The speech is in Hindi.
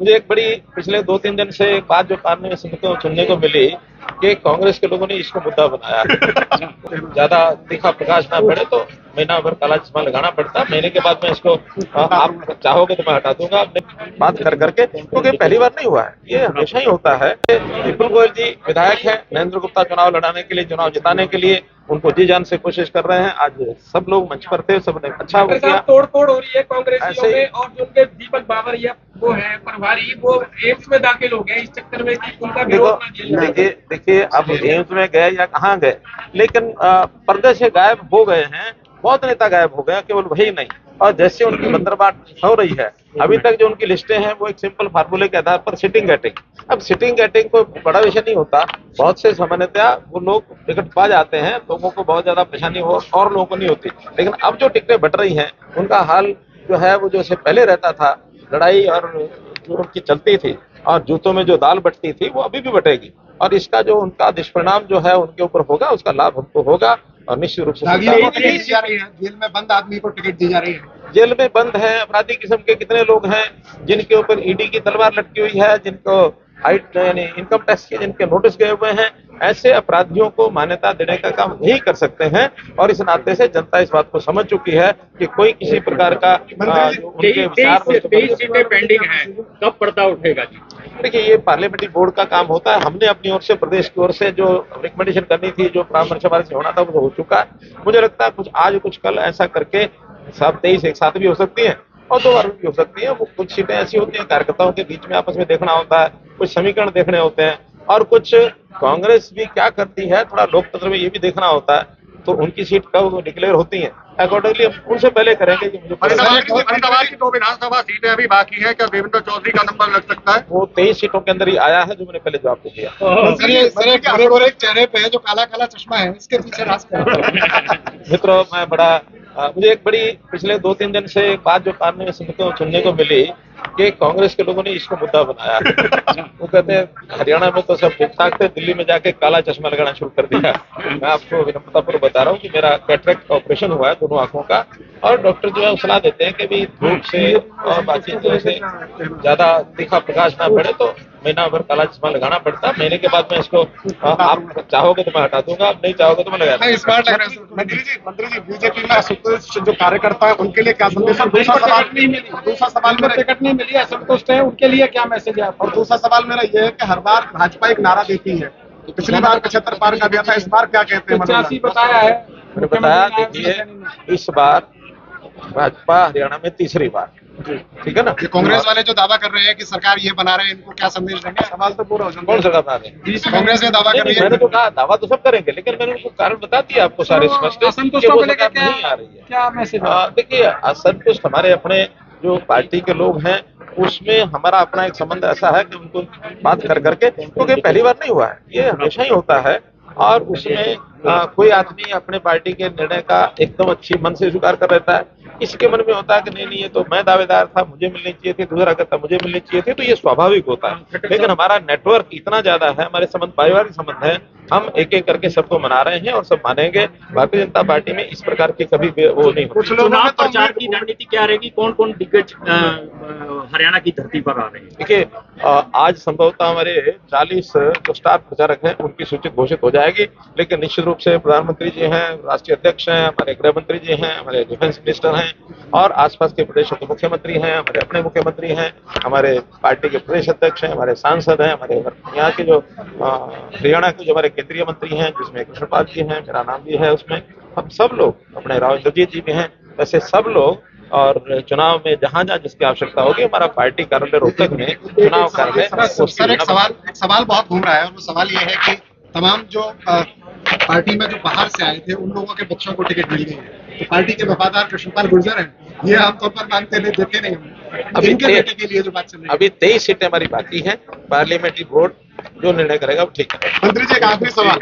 मुझे एक बड़ी पिछले 2-3 दिन से एक बात जो कान में सुनने को मिली कि कांग्रेस के लोगों ने इसको मुद्दा बनाया। ज्यादा तीखा प्रकाश ना पड़े तो महीना भर काला चश्मा लगाना पड़ता। महीने के बाद मैं इसको आप चाहोगे तो मैं हटा दूंगा अपने बात कर करके, क्योंकि पहली बार नहीं हुआ है, ये हमेशा ही होता है। विपुल गोयल जी विधायक है, नरेंद्र गुप्ता चुनाव लड़ाने के लिए, चुनाव जिताने के लिए उनको जी जान से कोशिश कर रहे हैं। आज सब लोग मंच पर थे, सबने अच्छा किया। तोड़ हो रही है कांग्रेसियों में, और जो उनके दीपक बाबरिया वो है प्रभारी, वो एम्स में दाखिल हो गए इस चक्कर में कि उनका विरोध ना झेलना। देखिए अब एम्स में गए या कहाँ गए, लेकिन पर्दे से गायब हो गए हैं। बहुत नेता गायब हो गए, केवल वही नहीं। और जैसे उनकी बंदरबाट हो रही है, अभी तक जो उनकी लिस्टें हैं वो एक सिंपल फार्मूले के आधार पर सिटिंग गेटिंग। अब सिटिंग गेटिंग कोई बड़ा विषय नहीं होता। बहुत से सामान्यतः वो लोग टिकट पा जाते हैं, लोगों को बहुत ज्यादा परेशानी हो और लोगों को नहीं होती। लेकिन अब जो टिकटें बट रही हैं उनका हाल जो है वो जो से पहले रहता था, लड़ाई और जो उनकी चलती थी और जूतों में जो दाल बटती थी वो अभी भी बटेगी। और इसका जो उनका दुष्परिणाम जो है उनके ऊपर होगा, उसका लाभ हमको होगा। और निश्चित रूप से जेल में बंद आदमी को टिकट दी जा रही है। जेल में बंद है अपराधी किस्म के कितने लोग हैं जिनके ऊपर ईडी की तलवार लटकी हुई है, जिनको हाइट यानी इनकम टैक्स के जिनके नोटिस गए हुए हैं। ऐसे अपराधियों को मान्यता देने का काम नहीं कर सकते हैं। और इस नाते से जनता इस बात को समझ चुकी है कि कोई किसी प्रकार का 23 सीटें पेंडिंग है, कब पर्दा उठेगा जी? देखिए ये पार्लियामेंट्री बोर्ड का काम होता है। हमने अपनी ओर से, प्रदेश की ओर से जो रिकमेंडेशन करनी थी, जो परामर्श हमारे से होना था, वो हो चुका है। मुझे लगता है कुछ आज कुछ कल ऐसा करके 23 एक साथ भी हो सकती है और 2 बार भी हो सकती है। वो कुछ सीटें ऐसी होती हैं कार्यकर्ताओं के बीच में आपस में देखना होता है, कुछ समीकरण देखने होते हैं, और कुछ कांग्रेस भी क्या करती है थोड़ा लोकतंत्र में ये भी देखना होता है। तो उनकी सीट कब डिक्लेयर होती है अकॉर्डिंगली हम उनसे पहले करेंगे। फरीदाबाद की 2 विधानसभा सीटें अभी बाकी है, क्या देवेंद्र चौधरी का नंबर लग सकता है? वो 23 सीटों के अंदर ही आया है, जो मैंने पहले जवाब दे दिया। गोरे चेहरे पे जो काला काला चश्मा है, इसके पीछे राज क्या है? मित्रों मैं मुझे एक बड़ी पिछले 2-3 दिन से एक बात जो कान में सुनने को मिली कि कांग्रेस के लोगों ने इसको मुद्दा बनाया। वो कहते हैं हरियाणा में तो सब ठीक ठाक थे, दिल्ली में जाके काला चश्मा लगाना शुरू कर दिया। मैं आपको विनम्रतापूर्वक बता रहा हूँ कि मेरा कैटरेक्ट का ऑपरेशन हुआ है दोनों आंखों का, और डॉक्टर जो है सलाह देते हैं कि भी धूप से और बाकी चीजों से ज्यादा तीखा प्रकाश ना पड़े तो महीना भर काला चश्मा लगाना पड़ता। महीने के बाद मैं इसको आप चाहोगे तो मैं हटा दूंगा, आप नहीं चाहोगे तो मैं लगा दूंगा। मंत्री जी बीजेपी में असंतुष्ट जो कार्यकर्ता है उनके लिए क्या संदेश? दूसरा सवाल मेरा टिकट नहीं मिली, असंतुष्ट है, उनके लिए क्या मैसेज है? और दूसरा सवाल मेरा ये है कि हर बार भाजपा एक नारा देती है, तो पिछली बार 75 पार का दिया था, इस बार क्या कहते हैं? 85 बताया है। मैंने बताया, देखिए इस बार भाजपा हरियाणा में तीसरी बार, ठीक है ना। ये कांग्रेस वाले जो दावा कर रहे हैं कि सरकार ये बना रहे हैं, इनको क्या संदेश देंगे? सवाल तो पूरा हो जाए। कौन सरकार बना रहे हैं? कांग्रेस ने दावा कर रही है। मैंने तो कहा दावा तो सब करेंगे, लेकिन मैंने उनको कारण बता दिया आपको सारे स्पष्ट कि वो सरकार नहीं आ रही है। क्या मैसेज? देखिए असंतुष्ट हमारे अपने जो पार्टी के लोग हैं उसमें हमारा अपना एक संबंध ऐसा है कि उनको बात कर करके, क्योंकि पहली बार नहीं हुआ है, ये हमेशा ही होता है। और उसमें कोई आदमी अपने पार्टी के निर्णय का एकदम अच्छी मन से स्वीकार कर लेता है, इसके मन में होता है कि नहीं ये तो मैं दावेदार था, मुझे मिलनी चाहिए थी, दूसरा कहता मुझे मिलनी चाहिए थी, तो ये स्वाभाविक होता है। लेकिन हमारा नेटवर्क इतना ज्यादा है, हमारे संबंध पारिवारिक संबंध है, हम एक एक करके सबको मना रहे हैं और सब मानेंगे। भारतीय जनता पार्टी में इस प्रकार की कभी वो नहीं होती। चुनाव प्रचार की रणनीति क्या रहेगी? कौन कौन दिग्गज हरियाणा की धरती पर आ रहे हैं? देखिए आज संभवतः हमारे 40 जो स्टार प्रचारक हैं उनकी सूची घोषित हो जाएगी, लेकिन निश्चित रूप से प्रधानमंत्री जी हैं, राष्ट्रीय अध्यक्ष हैं, हमारे गृह मंत्री जी हैं, हमारे डिफेंस मिनिस्टर हैं, और आसपास के प्रदेशों के मुख्यमंत्री हैं, हमारे अपने मुख्यमंत्री हैं, हमारे पार्टी के प्रदेश अध्यक्ष हैं, हमारे सांसद हैं, हमारे यहाँ के जो हरियाणा के जो हमारे केंद्रीय मंत्री हैं, जिसमें कृष्णपाल जी हैं, मेरा नाम भी है उसमें, हम सब लोग, अपने राव इंद्रजीत जी भी हैं, ऐसे सब लोग। और चुनाव में जहां जहां जिसकी आवश्यकता होगी, हमारा पार्टी कार्यालय रोहतक में चुनाव कार्यालय। सर एक सवाल बहुत घूम रहा है, और वो सवाल ये है कि तमाम जो पार्टी में जो बाहर से आए थे उन लोगों के बच्चों को टिकट मिल गई है, तो पार्टी के वफादार कृष्णपाल गुर्जर हैं, ये आमतौर पर मानते नहीं, देखे नहीं हमने। अभी इनके बेटे के लिए जो बात चल रही है, अभी 23 सीटें हमारी बाकी हैं। पार्लियामेंट्री बोर्ड जो निर्णय करेगा वो ठीक है। मंत्री जी एक आखिरी सवाल,